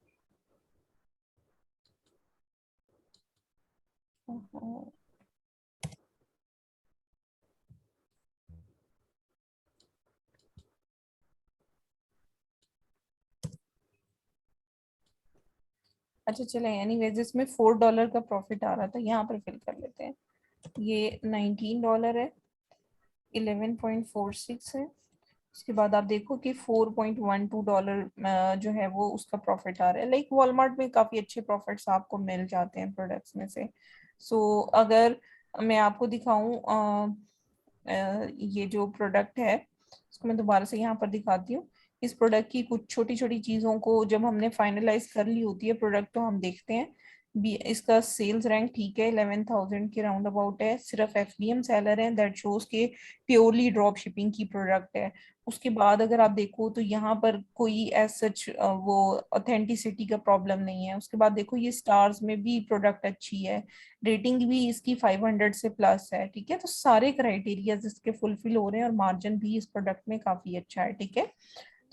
अच्छा चले, एनीवेज इसमें $4 का प्रॉफिट आ रहा था, यहाँ पर फिल कर लेते हैं। ये $19 है, 11.46 है, उसके बाद आप देखो कि $4.12 जो है वो उसका प्रॉफिट आ रहा है। लाइक वॉलमार्ट में काफी अच्छे प्रॉफिट्स आपको मिल जाते हैं प्रोडक्ट्स में से। सो अगर मैं आपको दिखाऊं ये जो प्रोडक्ट है उसको मैं दोबारा से यहाँ पर दिखाती हूँ। इस प्रोडक्ट की कुछ छोटी छोटी चीजों को जब हमने फाइनलाइज कर ली होती है प्रोडक्ट, तो हम देखते हैं भी इसका सेल्स रैंक ठीक है, 11,000 के राउंड अबाउट है, सिर्फ FBM सेलर है, दैट शोज के प्योरली ड्रॉप शिपिंग की प्रोडक्ट है। उसके बाद अगर आप देखो तो यहाँ पर कोई एज सच वो ऑथेंटिसिटी का प्रॉब्लम नहीं है। उसके बाद देखो ये स्टार्स में भी प्रोडक्ट अच्छी है, रेटिंग भी इसकी 500 से प्लस है, ठीक है। तो सारे क्राइटेरिया इसके फुलफिल हो रहे हैं और मार्जिन भी इस प्रोडक्ट में काफी अच्छा है, ठीक है।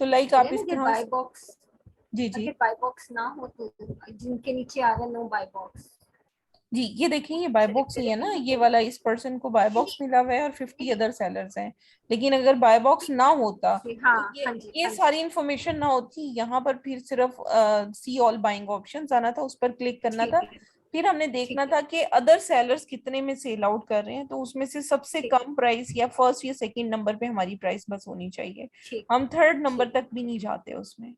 तो लाइक आप इस तरह
बाय बॉक्स,
जी जी
अगर बाय बॉक्स ना हो तो जिनके नीचे आ रहा है नो बाय बॉक्स।
जी, ये देखिए ये बाय बॉक्स ही है ना, ये वाला इस पर्सन को बाय बॉक्स मिला हुआ है और 50 अदर सेलर्स हैं। लेकिन अगर बाय बॉक्स ना होता
हाँ
तो ये
हाँ जी,
ये
हाँ जी,
सारी इंफॉर्मेशन ना होती, यहाँ पर फिर सिर्फ सी ऑल बाइंग ऑप्शन आना था, उस पर क्लिक करना था,
ठीक है,
फिर हमने देखना
ठीक है,
था कि अदर सेलर्स कितने में सेल आउट कर रहे हैं, तो उसमें से सबसे
ठीक,
कम प्राइस या फर्स्ट या सेकंड नंबर पे हमारी प्राइस बस होनी चाहिए,
ठीक,
हम थर्ड नंबर
ठीक।
तक भी नहीं जाते उसमें,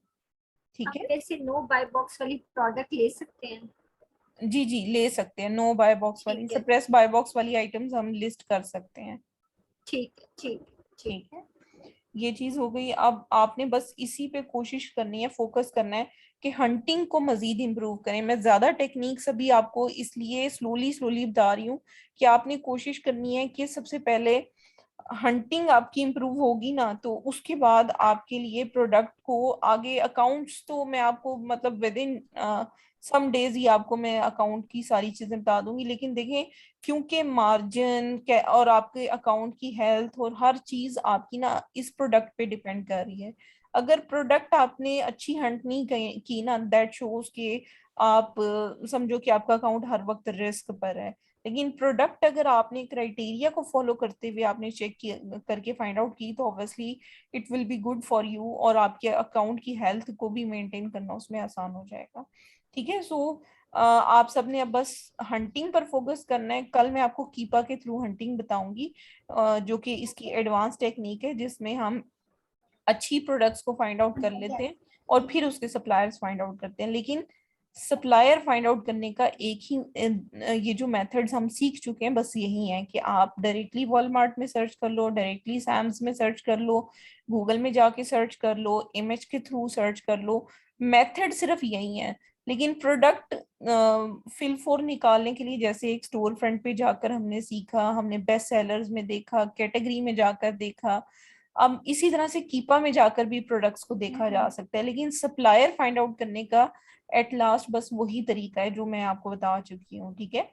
ठीक
हम
है।
वैसे नो बाय बॉक्स वाली प्रोडक्ट ले सकते हैं?
जी जी ले सकते हैं, नो बाय बॉक्स वाली,
ठीक है,
सप्रेस बाय बॉक्स वाली आइटम्स हम लिस्ट कर सकते हैं,
ठीक है, ठीक, ठीक।
ठीक है। ये चीज हो गई। अब आपने बस इसी पे कोशिश करनी है, फोकस करना है कि हंटिंग को मजीद इम्प्रूव करें। मैं ज्यादा टेक्निक्स अभी आपको इसलिए स्लोली स्लोली बता रही हूँ कि आपने कोशिश करनी है कि सबसे पहले हंटिंग आपकी इम्प्रूव होगी ना, तो उसके बाद आपके लिए प्रोडक्ट को आगे अकाउंट्स, तो मैं आपको मतलब विद इन सम डेज ही आपको मैं अकाउंट की सारी चीजें बता दूंगी। लेकिन देखें, क्योंकि मार्जिन और आपके अकाउंट की हेल्थ और हर चीज आपकी ना इस प्रोडक्ट पे डिपेंड कर रही है। अगर प्रोडक्ट आपने अच्छी हंट नहीं की ना, दैट शोज के आप समझो कि आपका अकाउंट हर वक्त रिस्क पर है। लेकिन प्रोडक्ट अगर आपने क्राइटेरिया को फॉलो करते हुए आपने चेक करके फाइंड आउट की, तो obviously it will be good for you और आपके अकाउंट की हेल्थ को भी मेंटेन करना उसमें आसान हो जाएगा, ठीक है। सो आप सबने अब बस हंटिंग पर फोकस करना है। कल मैं आपको कीपा के थ्रू हंटिंग बताऊंगी, जो कि इसकी एडवांस टेक्निक है जिसमें हम अच्छी प्रोडक्ट्स को फाइंड आउट कर लेते हैं और फिर उसके सप्लायर्स फाइंड आउट करते हैं। लेकिन सप्लायर फाइंड आउट करने का एक ही ये जो मेथड्स हम सीख चुके हैं बस यही है कि आप डायरेक्टली वॉलमार्ट में सर्च कर लो, डायरेक्टली सैम्स में सर्च कर लो, गूगल में जाके सर्च कर लो, इमेज के थ्रू सर्च कर लो, मेथड सिर्फ यही है। लेकिन प्रोडक्ट फिल फॉर निकालने के लिए जैसे एक स्टोर फ्रंट पे जाकर हमने सीखा, हमने बेस्ट सेलर्स में देखा, कैटेगरी में जाकर देखा, अब इसी तरह से कीपा में जाकर भी प्रोडक्ट्स को देखा जा सकता है। लेकिन सप्लायर फाइंड आउट करने का एट लास्ट बस वही तरीका है जो मैं आपको बता चुकी हूँ, ठीक है।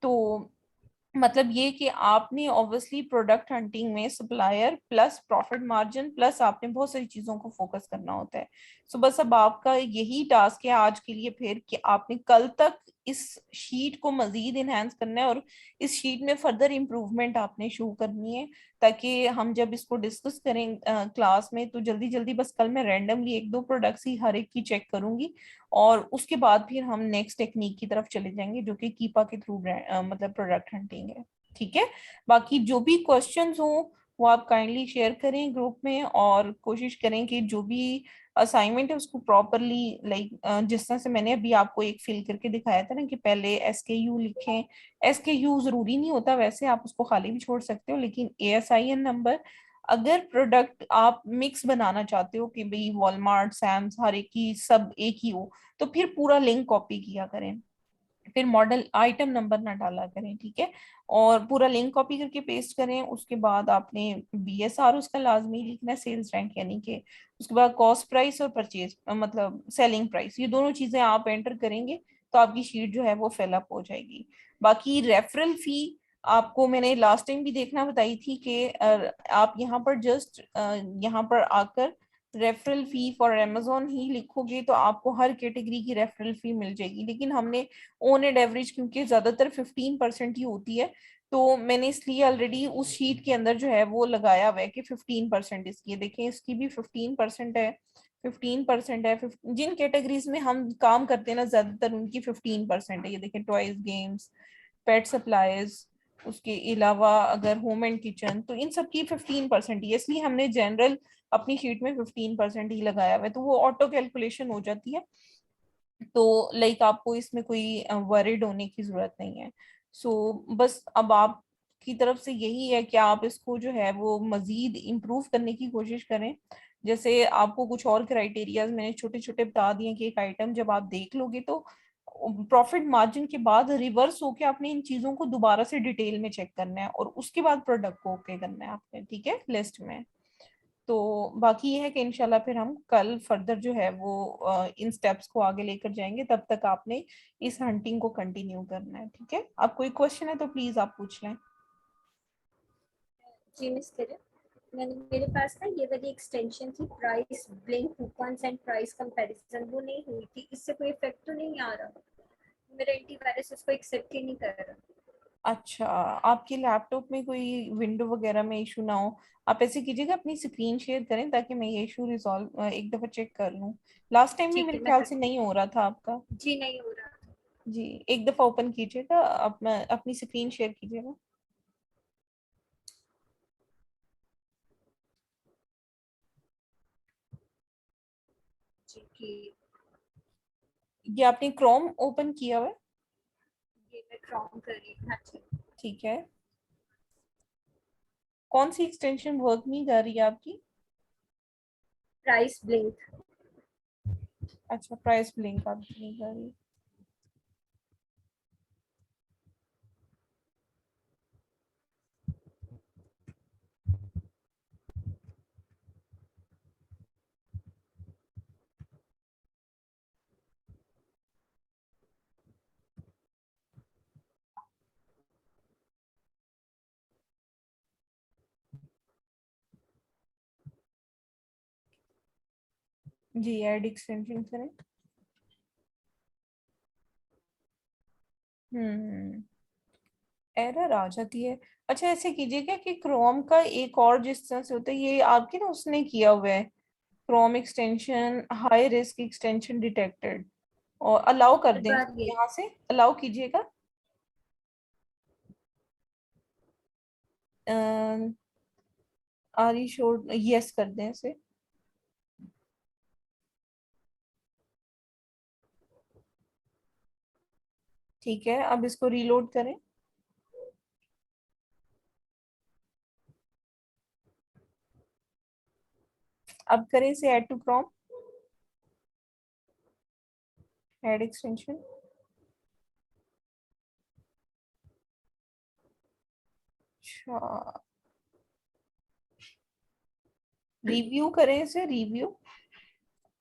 तो मतलब ये कि आपने ऑब्वियसली प्रोडक्ट हंटिंग में supplier plus profit margin plus आपने बहुत सारी चीजों को फोकस करना होता है। सो बस अब आपका यही टास्क है आज के लिए फिर कि आपने कल तक इस शीट को मजीद इनहेंस करना है और इस शीट में फर्दर इम्प्रूवमेंट आपने शो करनी है, ताकि हम जब इसको डिस्कस करें क्लास में तो जल्दी जल्दी, बस कल मैं रैंडमली एक दो प्रोडक्ट्स ही हर एक की चेक करूंगी और उसके बाद फिर हम नेक्स्ट टेक्निक की तरफ चले जाएंगे जो कि कीपा के थ्रू मतलब प्रोडक्ट हंटिंग है, ठीक है। बाकी जो भी क्वेश्चंस हो वो आप काइंडली शेयर करें ग्रुप में और कोशिश करें कि जो भी असाइनमेंट है उसको प्रॉपरली लाइक जिस तरह से मैंने अभी आपको एक फिल करके दिखाया था ना कि पहले SKU लिखें। SKU जरूरी नहीं होता, वैसे आप उसको खाली भी छोड़ सकते हो, लेकिन ASIN नंबर अगर प्रोडक्ट आप मिक्स बनाना चाहते हो कि भाई वॉलमार्ट, सैम्स, हर एक की सब एक ही हो, तो फिर पूरा लिंक कॉपी किया करें, फिर मॉडल आइटम नंबर ना डाला करें, ठीक है। और पूरा लिंक कॉपी करके पेस्ट करें। उसके बाद आपने BSR उसका लाजमी लिखना है, सेल्स रैंक यानी कि। उसके बाद कॉस्ट प्राइस और परचेज मतलब सेलिंग प्राइस, ये दोनों चीजें आप एंटर करेंगे तो आपकी शीट जो है वो फिलअप हो जाएगी। बाकी रेफरल फी आपको मैंने लास्ट टाइम भी देखना बताई थी कि आप यहाँ पर जस्ट यहाँ पर आकर रेफरल फी फॉर अमेजोन ही लिखोगे तो आपको हर कैटेगरी की रेफरल फी मिल जाएगी। लेकिन हमने ऑन एंड एवरेज, क्योंकि ज्यादातर 15% ही होती है, तो मैंने इसलिए ऑलरेडी उस शीट के अंदर जो है वो लगाया हुआ है कि 15% इसकी है। देखें इसकी भी 15% है, 15% है। जिन कैटेगरीज में हम काम करते हैं ना ज्यादातर उनकी 15% है। ये देखें टॉयज, गेम्स, पेट सप्लाईज, उसके अलावा अगर होम एंड किचन, तो इन सब की 15% ही है। इसलिए हमने जनरल अपनी शीट में 15% ही लगाया हुआ है, तो वो ऑटो कैलकुलेशन हो जाती है। तो लाइक आपको इसमें कोई वरिड होने की जरूरत नहीं है। सो बस अब आप की तरफ से यही है कि आप इसको जो है वो मजीद इम्प्रूव करने की कोशिश करें। जैसे आपको कुछ और क्राइटेरियाज मैंने छोटे छोटे बता दिए कि एक आइटम जब आप देख लोगे तो प्रॉफिट मार्जिन के बाद रिवर्स होके आपने इन चीजों को दोबारा से डिटेल में चेक करना है और उसके बाद प्रोडक्ट को ओके करना है आपने, ठीक है, लिस्ट में। तो बाकी ये है कि इंशाल्लाह फिर हम कल फर्दर जो है वो इन स्टेप्स को आगे लेकर जाएंगे। तब तक आपने इस हंटिंग को कंटिन्यू करना है, ठीक है। आप कोई क्वेश्चन है तो प्लीज आप पूछ लें।
जी मिस तेरे मैंने मेरे पास ना ये वाली एक्सटेंशन थी, price blink coupons and price comparison, वो नहीं हुई थी। इससे कोई इफेक्ट तो नहीं आ रहा? मेरा एंटीवायरस इसको एक्सेप्ट ही नहीं कर रहा।
अच्छा, आपके लैपटॉप में कोई विंडो वगैरह में इशू ना हो, आप ऐसे कीजिएगा अपनी स्क्रीन शेयर करें ताकि मैं ये इशू रिजॉल्व एक दफा चेक कर लूं। लास्ट टाइम भी
ठीक
मेरे
है, मैं
ख्याल से
करती
नहीं हो रहा था आपका।
हूँ। जी नहीं हो रहा।
जी, एक दफा ओपन कीजिएगा, अपना अपनी स्क्रीन शेयर कीजिएगा।
जी कि
ये आपने क्रोम ओपन किया हुआ है?
ये मैं क्रोम कर रही हूँ। हाँ जी।
ठीक है। कौन सी एक्सटेंशन वर्क नहीं कर रही है आपकी?
Price blink.
अच्छा, प्राइस ब्लिंक आपकी नहीं कर रही। जी, ऐड एक्सटेंशन करें। एरर आ जाती है। अच्छा, ऐसे कीजिएगा कि क्रोम का एक और जिस तरह से होता है, ये आपके ना उसने किया हुआ है, Chrome extension high risk extension detected, और अलाउ कर
हर
दें,
बार ये
यहाँ से अलाउ कीजिएगा। Are you sure? यस कर दें इसे। ठीक है, अब इसको रीलोड करें। अब करें इसे add to Chrome, add extension. अच्छा, रिव्यू करें इसे, रिव्यू।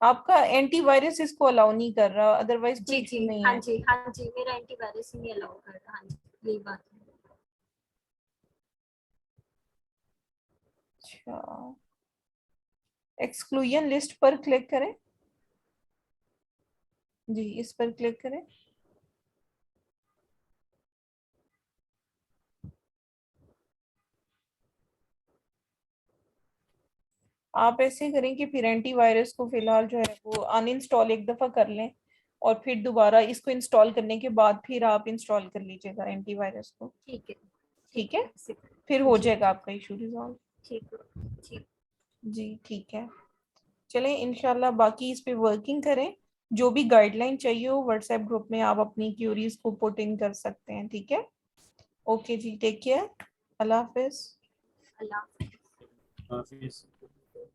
आपका एंटीवायरस इसको अलाउ नहीं कर रहा, अदरवाइज कोई
जी जी
इशू नहीं
हाँ
है।
जी हाँ जी, मेरा एंटीवायरस ही नहीं अलाउ कर रहा। हाँ जी, यही बात है।
अच्छा, एक्सक्लूजन लिस्ट पर क्लिक करें। जी, इस पर क्लिक करें। आप ऐसे करें कि फिर एंटीवायरस को फिलहाल जो है वो अनइंस्टॉल एक दफा कर लें, और फिर दोबारा इसको इंस्टॉल करने के बाद फिर आप इंस्टॉल कर लीजिएगा एंटीवायरस को।
ठीक है।
ठीक
ठीक
है,
है इसे
फिर हो
जी
जाएगा आपका इशू रिजॉल्व।
ठीक है। ठीक।
जी ठीक है। चलें इंशाल्लाह बाकी इस पे वर्किंग करें। जो भी गाइडलाइन चाहिए हो व्हाट्सएप ग्रुप में आप अपनी क्यूरीज को पुट इन कर सकते हैं, ठीक है। ओके जी, टेक केयर, अल्लाह हाफिज।
अल्लाह।
हाफिज।